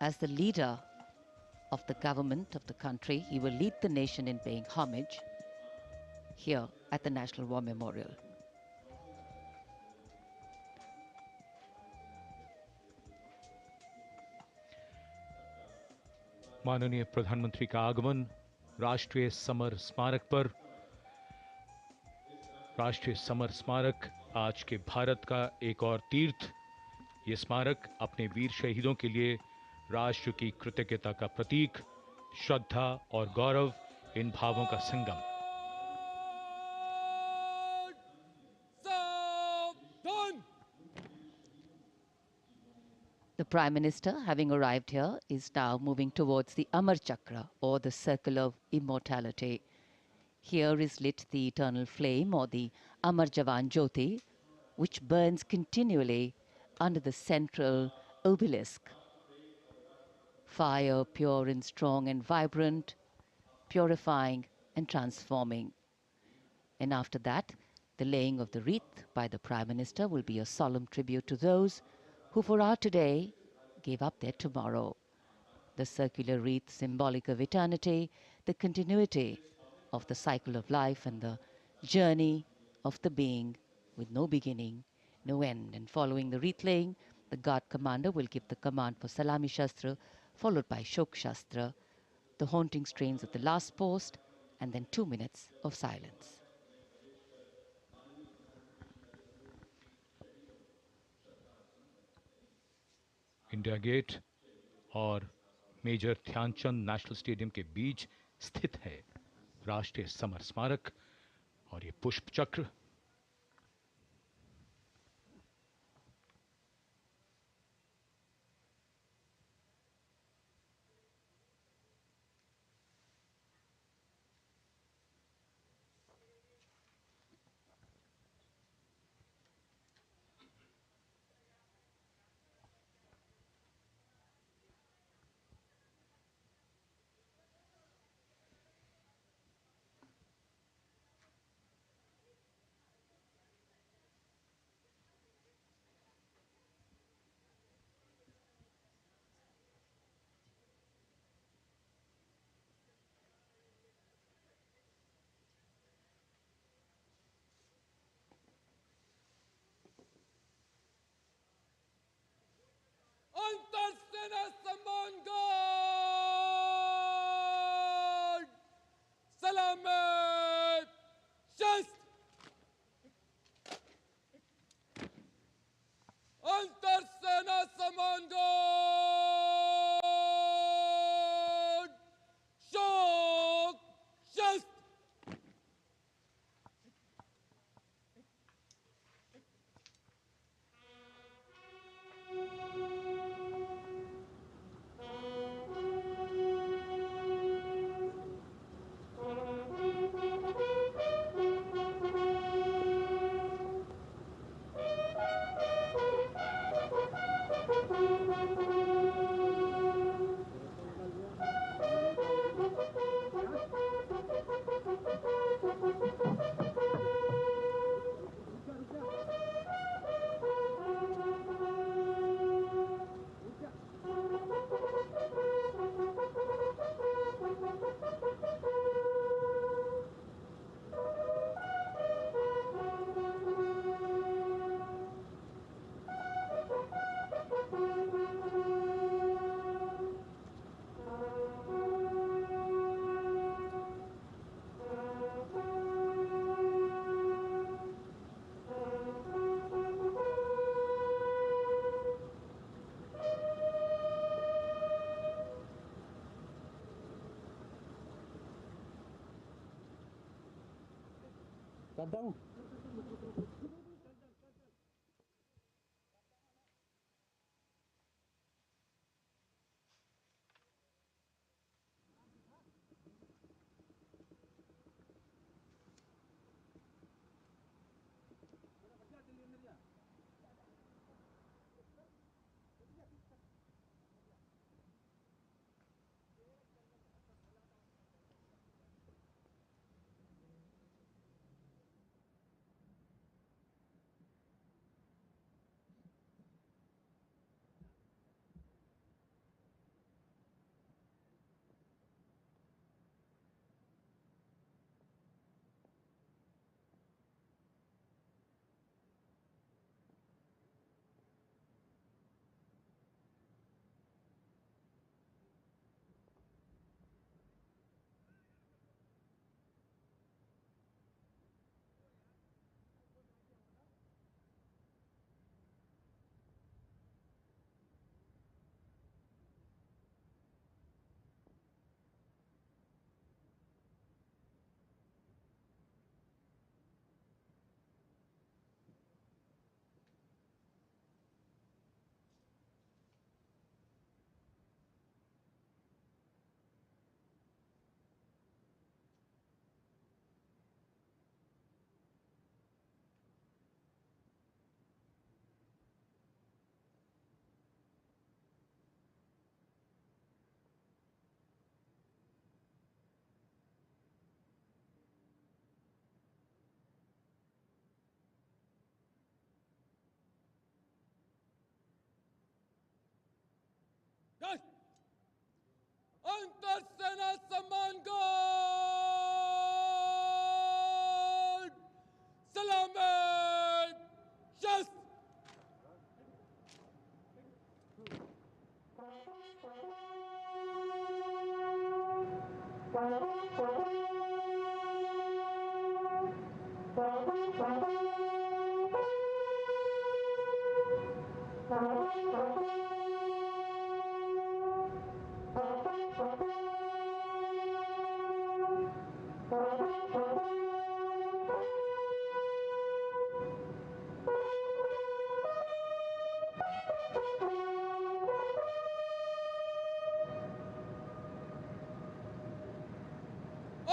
As the leader of the government of the country, he will lead the nation in paying homage here at the National War Memorial. माननीय प्रधानमंत्री का आगमन राष्ट्रीय summer स्मारक पर। राष्ट्रीय समर स्मारक आज के भारत का एक और तीर्थ। ये स्मारक अपने वीर शहीदों के लिए राष्ट्र की कृतज्ञता का प्रतीक, श्रद्धा और गौरव, इन भावों का संगम। The Prime Minister, having arrived here, is now moving towards the Amar Chakra, or the Circle of Immortality. Here is lit the eternal flame, or the Amar Jawan Jyoti, which burns continually under the central obelisk. Fire, pure and strong and vibrant, purifying and transforming. And after that, the laying of the wreath by the Prime Minister will be a solemn tribute to those who for our today gave up their tomorrow. The circular wreath, symbolic of eternity, the continuity of the cycle of life and the journey of the being with no beginning, no end. And following the wreath laying, the guard commander will give the command for Salami Shastra, followed by Shok Shastra, the haunting strains of the last post, and then 2 minutes of silence. India Gate और major Dhyan Chand national stadium के बीच स्थित है राष्ट्रीय summer स्मारक और ये पुष्प चक्र। करता हूँ।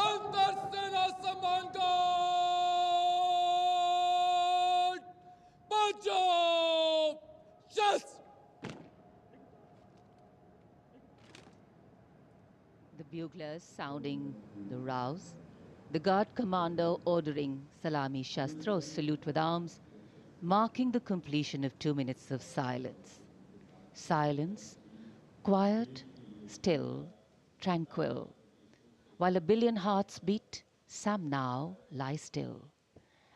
अंतर सेना सम्मान guard Punjab yes The buglers sounding the rouse, the guard commander ordering Salami Shastros salute with arms, marking the completion of 2 minutes of silence. Silence, quiet, still, tranquil. While a billion hearts beat, some now lie still.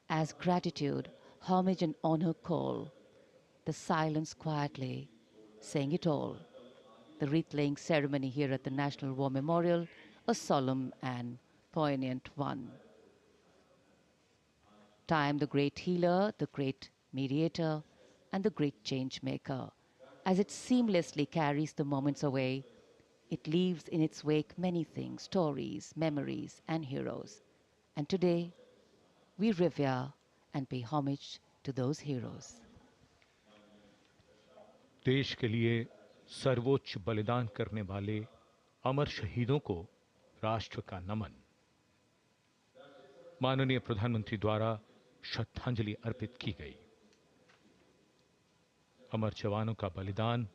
As gratitude, homage and honor call, the silence quietly, saying it all. The wreath-laying ceremony here at the National War Memorial, a solemn and poignant one. Time, the great healer, the great mediator, and the great change maker. As it seamlessly carries the moments away, it leaves in its wake many things, stories, memories, and heroes. And today, we revere and pay homage to those heroes. देश के लिए सर्वोच्च बलिदान करने वाले अमर शहीदों को राष्ट्र का नमन। माननीय प्रधानमंत्री द्वारा श्रद्धांजलि अर्पित की गई। अमर जवानों का बलिदान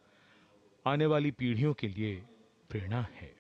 आने वाली पीढ़ियों के लिए प्रेरणा है।